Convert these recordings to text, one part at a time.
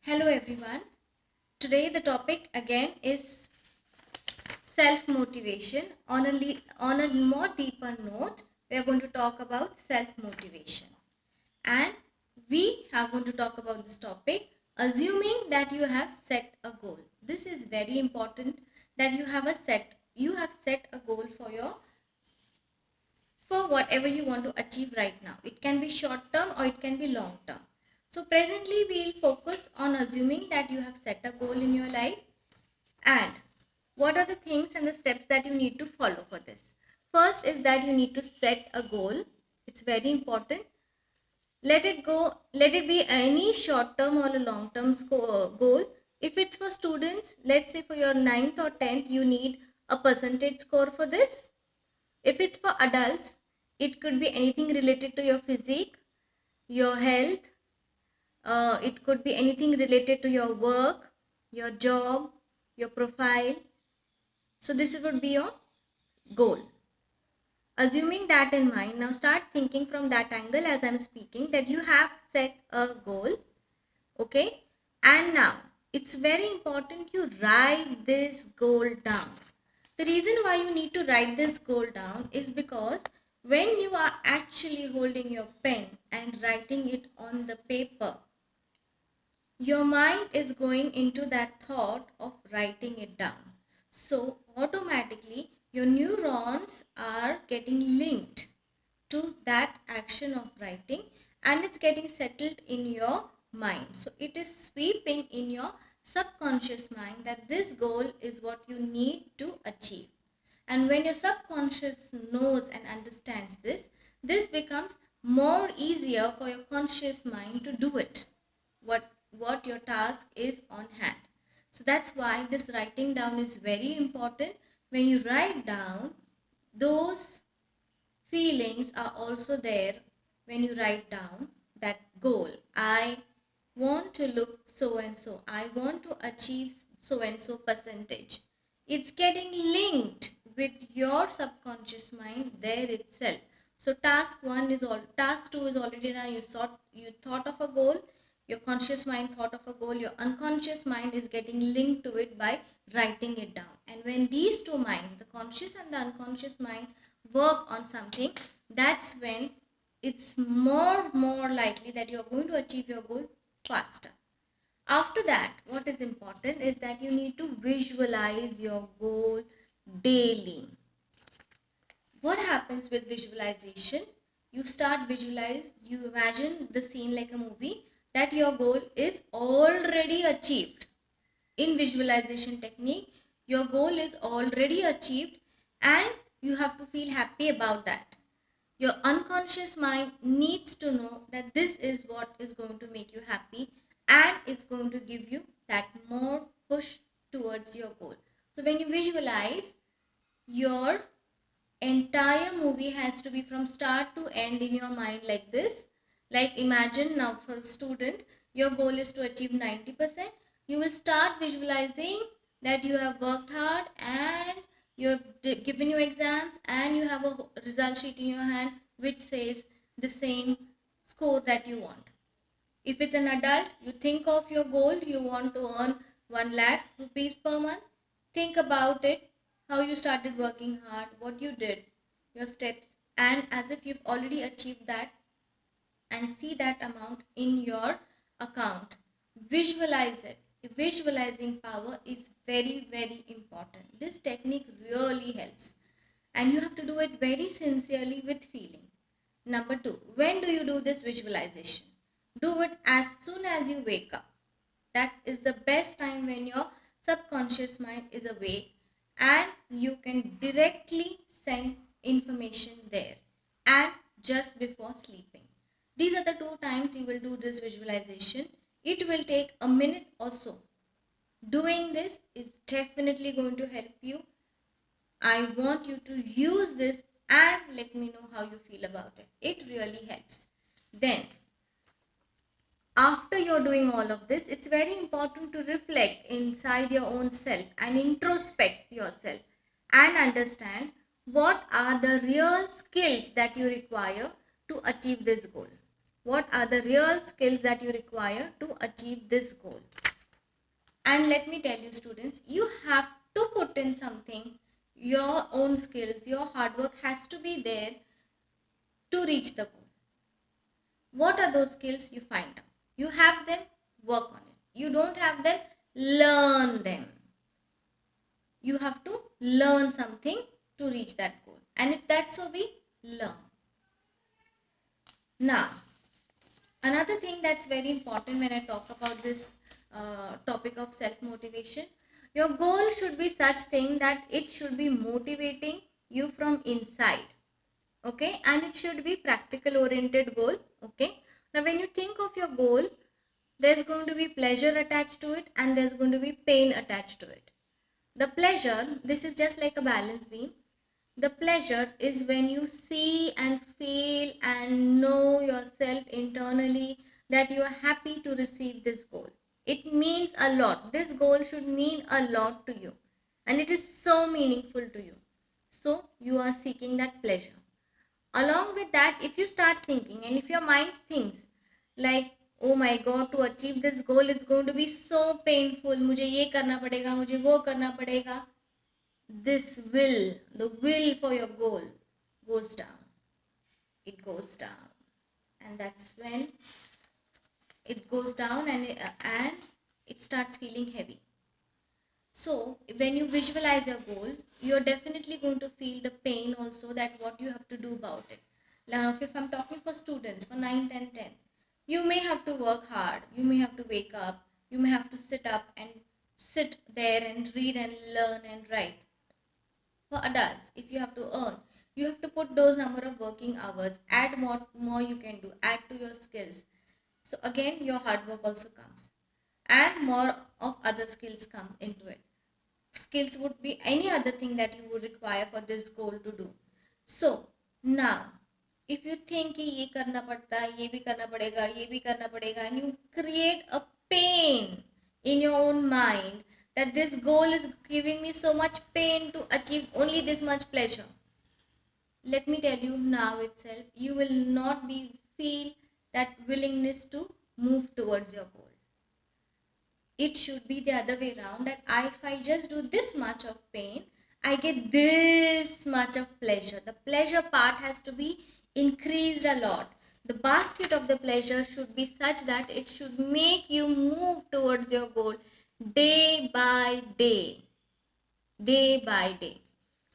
Hello everyone. Today the topic again is self-motivation. On a more deeper note, we are going to talk about self-motivation. And we are going to talk about this topic assuming that you have set a goal. This is very important that you have set a goal for whatever you want to achieve right now. It can be short term or it can be long term. So presently we'll focus on assuming that you have set a goal in your life and what are the things and the steps that you need to follow for this. First is that you need to set a goal. It's very important. Let it be any short term or a long term goal. If it's for students, let's say for your 9th or 10th, you need a percentage score for this. If it's for adults, it could be anything related to your physique, your health. It could be anything related to your work, your job, your profile. So this would be your goal. Assuming that in mind, now start thinking from that angle as I'm speaking that you have set a goal. Okay. And now it's very important you write this goal down. The reason why you need to write this goal down is because when you are actually holding your pen and writing it on the paper, your mind is going into that thought of writing it down. So automatically your neurons are getting linked to that action of writing and it's getting settled in your mind. So it is sweeping in your subconscious mind that this goal is what you need to achieve. And when your subconscious knows and understands this becomes more easier for your conscious mind to do it. What your task is on hand. So that's why this writing down is very important. When you write down, those feelings are also there when you write down that goal. I want to look so and so. I want to achieve so and so percentage. It's getting linked with your subconscious mind there itself. So task 2 is already done. You thought of a goal. Your conscious mind thought of a goal. Your unconscious mind is getting linked to it by writing it down. And when these two minds, the conscious and the unconscious mind, work on something, that's when it's more likely that you're going to achieve your goal faster. After that, what is important is that you need to visualize your goal daily. What happens with visualization? You imagine the scene like a movie that your goal is already achieved. In visualization technique, your goal is already achieved and you have to feel happy about that. Your unconscious mind needs to know that this is what is going to make you happy and it's going to give you that more push towards your goal. So when you visualize, your entire movie has to be from start to end in your mind like this. Like imagine now for a student, your goal is to achieve 90%. You will start visualizing that you have worked hard and you have given your exams and you have a result sheet in your hand which says the same score that you want. If it's an adult, you think of your goal, you want to earn 1 lakh rupees per month. Think about it, how you started working hard, what you did, your steps, and as if you've already achieved that and see that amount in your account. Visualize it. Visualizing power is very important. This technique really helps and you have to do it very sincerely with feeling. Number 2, when do you do this visualization? Do it as soon as you wake up. That is the best time when your subconscious mind is awake and you can directly send information there and just before sleeping. These are the 2 times you will do this visualization. It will take a minute or so. Doing this is definitely going to help you. I want you to use this and let me know how you feel about it. It really helps. Then, after you're doing all of this, it's very important to reflect inside your own self and introspect yourself and understand what are the real skills that you require to achieve this goal. what are the real skills that you require to achieve this goal. And let me tell you students, you have to put in something, your own skills, your hard work has to be there to reach the goal. What are those skills? You find out. You have them, work on it. You don't have them, learn them. You have to learn something to reach that goal. And if that's so be, learn. Now, another thing that's very important when I talk about this topic of self-motivation, your goal should be such thing that it should be motivating you from inside. Okay, and it should be practical oriented goal. Okay, now when you think of your goal, there's going to be pleasure attached to it and there's going to be pain attached to it. The pleasure, this is just like a balance beam. The pleasure is when you see and feel and know yourself internally that you are happy to receive this goal. It means a lot. This goal should mean a lot to you and it is so meaningful to you. So you are seeking that pleasure. Along with that, if you start thinking and if your mind thinks like, oh my god, to achieve this goal it's going to be so painful, मुझे ये करना पड़ेगा, मुझे वो करना पड़ेगा, this will, the will for your goal goes down. It goes down, and that's when it goes down and it starts feeling heavy. So when you visualize your goal, you're definitely going to feel the pain also, that what you have to do about it. Now if I'm talking for students for 9, 10, 10, you may have to work hard, you may have to wake up, you may have to sit up and sit there and read and learn and write. For adults, if you have to earn, you have to put those number of working hours, add what more you can do, add to your skills. So again, your hard work also comes and more of other skills come into it. Skills would be any other thing that you would require for this goal to do. So now, if you think कि ये करना पड़ता है, ये भी करना पड़ेगा, ये भी करना पड़ेगा, and you create a pain in your own mind that this goal is giving me so much pain to achieve only this much pleasure. Let me tell you now itself, you will not be feel that willingness to move towards your goal. It should be the other way around, that if I just do this much of pain, I get this much of pleasure. The pleasure part has to be increased a lot. The basket of the pleasure should be such that it should make you move towards your goal day by day. Day by day.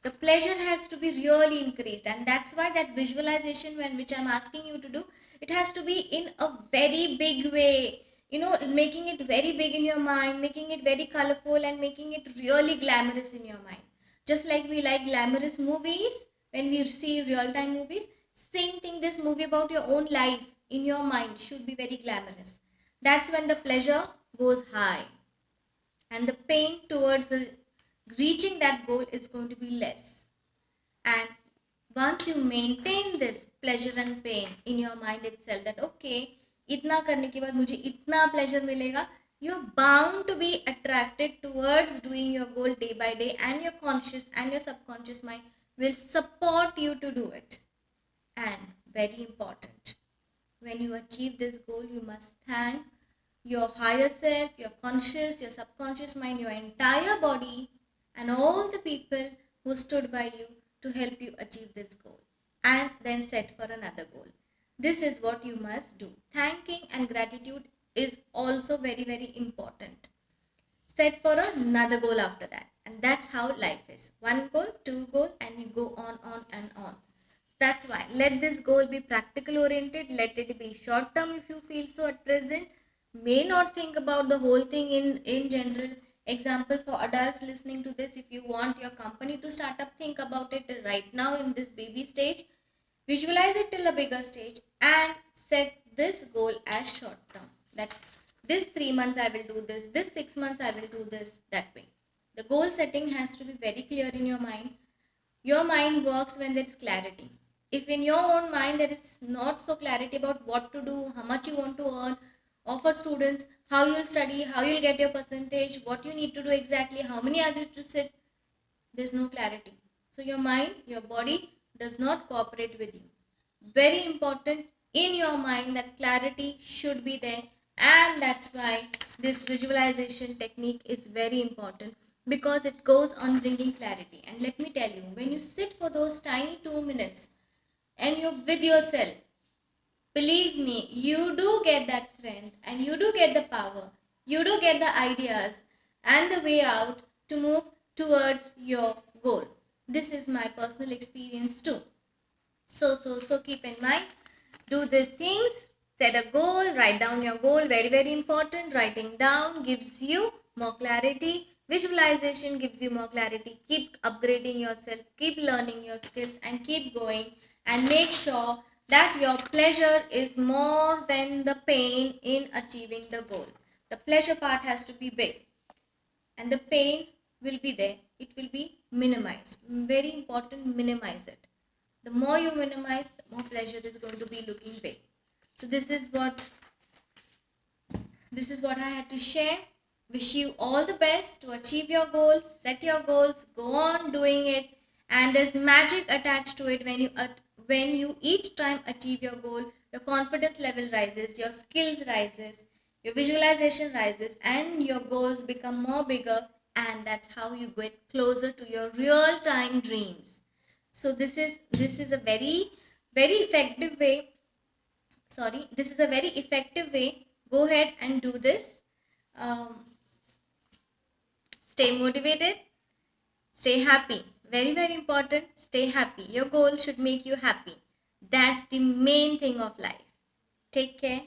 The pleasure has to be really increased, and that's why that visualization which I'm asking you to do, it has to be in a very big way. You know, making it very big in your mind, making it very colorful and making it really glamorous in your mind. Just like we like glamorous movies when we see real-time movies, same thing, this movie about your own life in your mind should be very glamorous. That's when the pleasure goes high and the pain towards reaching that goal is going to be less. And once you maintain this pleasure and pain in your mind itself, that okay, इतना करने के बाद मुझे इतना pleasure मिलेगा, you're bound to be attracted towards doing your goal day by day, and your conscious and your subconscious mind will support you to do it. And very important, when you achieve this goal, you must thank your higher self, your conscious, your subconscious mind, your entire body, and all the people who stood by you to help you achieve this goal, and then set for another goal. This is what you must do. Thanking and gratitude is also very, very important. Set for another goal after that. And that's how life is. One goal, two goal, and you go on and on. That's why let this goal be practical oriented. Let it be short term if you feel so at present. May not think about the whole thing in general. Example, for adults listening to this, if you want your company to start up, think about it right now in this baby stage. Visualize it till a bigger stage and set this goal as short term. That this 3 months I will do this 6 months I will do this, that way. The goal setting has to be very clear in your mind. Your mind works when there is clarity. If in your own mind there is not so clarity about what to do, how much you want to earn, or for students, how you will study, how you will get your percentage, what you need to do exactly, how many hours you have to sit, there is no clarity. So your mind, your body does not cooperate with you. Very important, in your mind, that clarity should be there. And that's why this visualization technique is very important, because it goes on bringing clarity. And let me tell you, when you sit for those tiny 2 minutes and you're with yourself, believe me, you do get that strength, and you do get the power, you do get the ideas and the way out to move towards your goal. This is my personal experience too. So keep in mind, do these things, set a goal, write down your goal, very, very important. Writing down gives you more clarity. Visualization gives you more clarity. Keep upgrading yourself, keep learning your skills, and keep going. And make sure that your pleasure is more than the pain in achieving the goal. The pleasure part has to be big, and the pain will be there. It will be minimized. Very important, minimize it. The more you minimize, the more pleasure is going to be looking big. So this is what I had to share. Wish you all the best to achieve your goals, set your goals, go on doing it. And there's magic attached to it. When you each time achieve your goal, your confidence level rises, your skills rises, your visualization rises, and your goals become more bigger, and that's how you get closer to your real time dreams. So this is a very, very effective way. This is a very effective way. Go ahead and do this. Stay motivated, stay happy. Very, very important. Stay happy. Your goal should make you happy. That's the main thing of life. Take care.